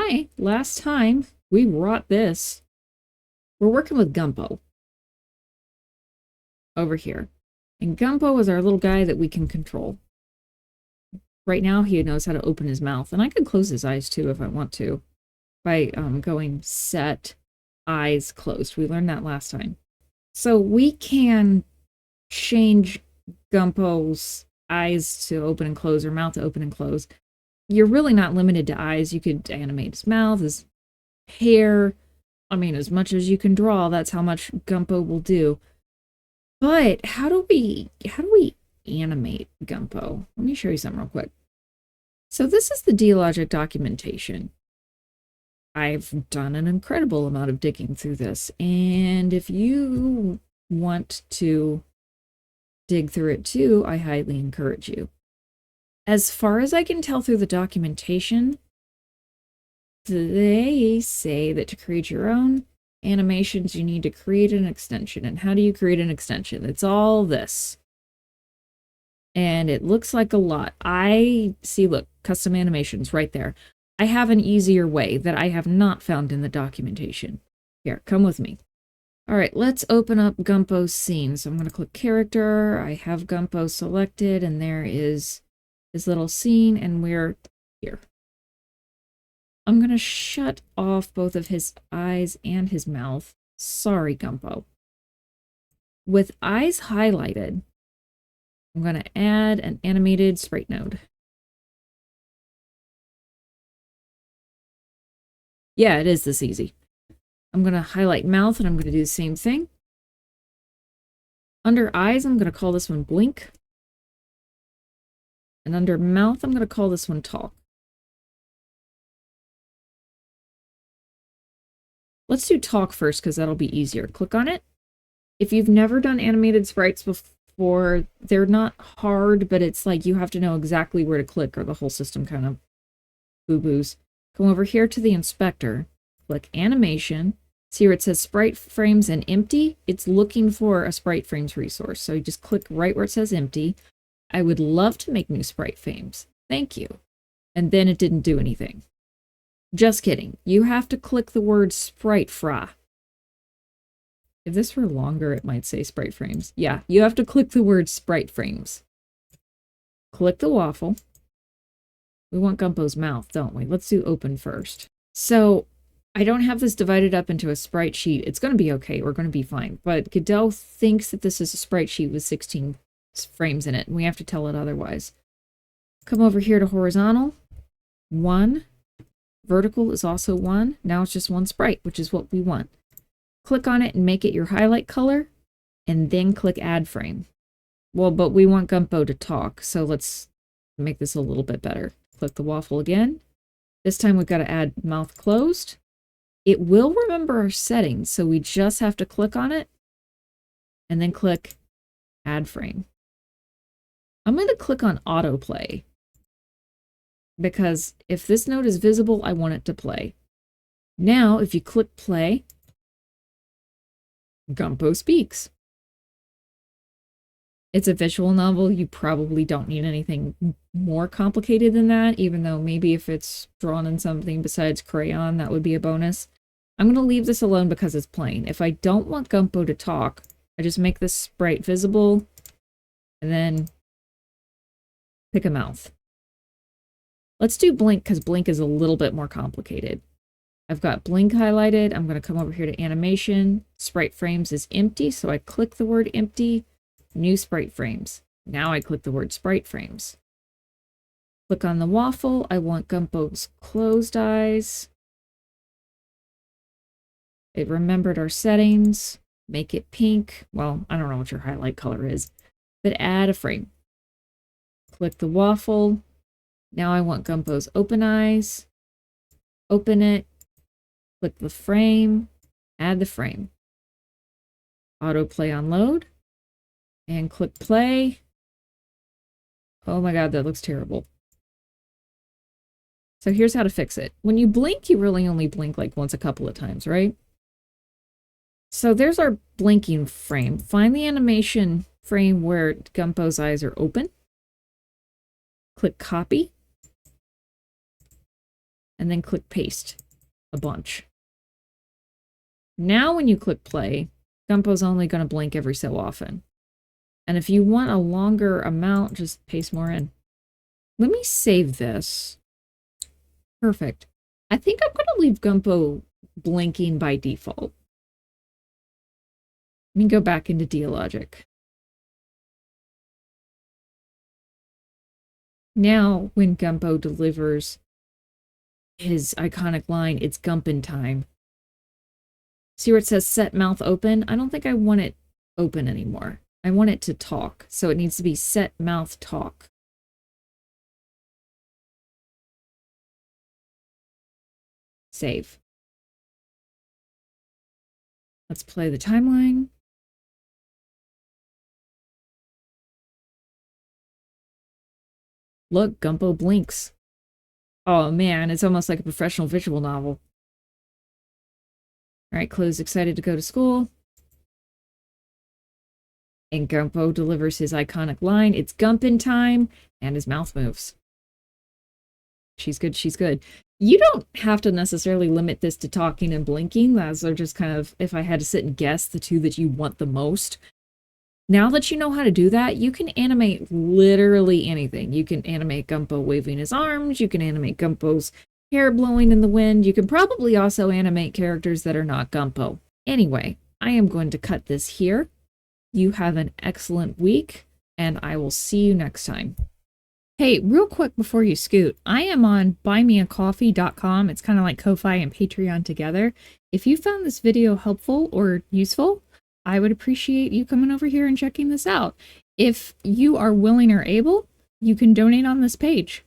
Hi, last time we wrought this. We're working with Gumpo over here. And Gumpo is our little guy that we can control. Right now he knows how to open his mouth. And I can close his eyes too if I want to. By going set eyes closed. We learned that last time. So we can change Gumpo's eyes to open and close, or mouth to open and close. You're really not limited to eyes. You could animate his mouth, his hair. I mean, as much as you can draw, that's how much Gumpo will do. But how do we animate Gumpo? Let me show you something real quick. So this is the D-Logic documentation. I've done an incredible amount of digging through this, and if you want to dig through it too, I highly encourage you. As far as I can tell through the documentation, they say that to create your own animations, you need to create an extension. And how do you create an extension? It's all this. And it looks like a lot. I see, look, custom animations right there. I have an easier way that I have not found in the documentation. Here, come with me. All right, let's open up Gumpo's scene. So I'm going to click character. I have Gumpo selected, and there is his little scene, and we're here. I'm going to shut off both of his eyes and his mouth. Sorry, Gumpo. With eyes highlighted, I'm going to add an animated sprite node. Yeah, it is this easy. I'm going to highlight mouth, and I'm going to do the same thing. Under eyes, I'm going to call this one blink. And under mouth, I'm going to call this one talk. Let's do talk first, because that'll be easier. Click on it. If you've never done animated sprites before, they're not hard, but it's like you have to know exactly where to click, or the whole system kind of boo-boos. Come over here to the inspector, click animation, see where it says sprite frames and empty? It's looking for a sprite frames resource. So you just click right where it says empty. I would love to make new sprite frames. Thank you. And then it didn't do anything. Just kidding. You have to click the word sprite fra. If this were longer, it might say sprite frames. Yeah, you have to click the word sprite frames. Click the waffle. We want Gumpo's mouth, don't we? Let's do open first. So I don't have this divided up into a sprite sheet. It's going to be okay. We're going to be fine. But Godot thinks that this is a sprite sheet with 16 frames in it, and we have to tell it otherwise. Come over here to horizontal. 1. Vertical is also 1. Now it's just one sprite, which is what we want. Click on it and make it your highlight color, and then click add frame. Well, but we want Gumpo to talk, so let's make this a little bit better. Click the waffle again. This time we've got to add mouth closed. It will remember our settings, so we just have to click on it and then click add frame. I'm going to click on autoplay because if this node is visible, I want it to play. Now, if you click play, Gumpo speaks. It's a visual novel. You probably don't need anything more complicated than that, even though maybe if it's drawn in something besides crayon, that would be a bonus. I'm going to leave this alone because it's plain. If I don't want Gumpo to talk, I just make this sprite visible and then pick a mouth. Let's do blink because blink is a little bit more complicated. I've got blink highlighted. I'm going to come over here to animation. Sprite frames is empty, so I click the word empty. New sprite frames. Now I click the word sprite frames. Click on the waffle. I want Gumpo's closed eyes. It remembered our settings. Make it pink. Well, I don't know what your highlight color is, but add a frame. Click the waffle. Now I want Gumpo's open eyes. Open it. Click the frame. Add the frame. Autoplay on load. And click play. Oh my god, that looks terrible. So here's how to fix it. When you blink, you really only blink like once a couple of times, right? So there's our blinking frame. Find the animation frame where Gumpo's eyes are open. Click copy. and then click paste a bunch. Now when you click play, Gumpo's only going to blink every so often. And if you want a longer amount, just paste more in. Let me save this. Perfect. I think I'm going to leave Gumpo blinking by default. Let me go back into Dialogic. Now, when Gumpo delivers his iconic line, it's Gumpin' time. See where it says set mouth open? I don't think I want it open anymore. I want it to talk, so it needs to be set mouth talk. Save. Let's play the timeline. Look, Gumpo blinks. Oh man, it's almost like a professional visual novel. Alright, Chloe's excited to go to school. And Gumpo delivers his iconic line, it's Gumpin' time, and his mouth moves. She's good, she's good. You don't have to necessarily limit this to talking and blinking. Those are just kind of, if I had to sit and guess, the two that you want the most. Now that you know how to do that, you can animate literally anything. You can animate Gumpo waving his arms, you can animate Gumpo's hair blowing in the wind, you can probably also animate characters that are not Gumpo. Anyway, I am going to cut this here. You have an excellent week, and I will see you next time. Hey, real quick before you scoot, I am on buymeacoffee.com. It's kind of like Ko-Fi and Patreon together. If you found this video helpful or useful, I would appreciate you coming over here and checking this out. If you are willing or able, you can donate on this page.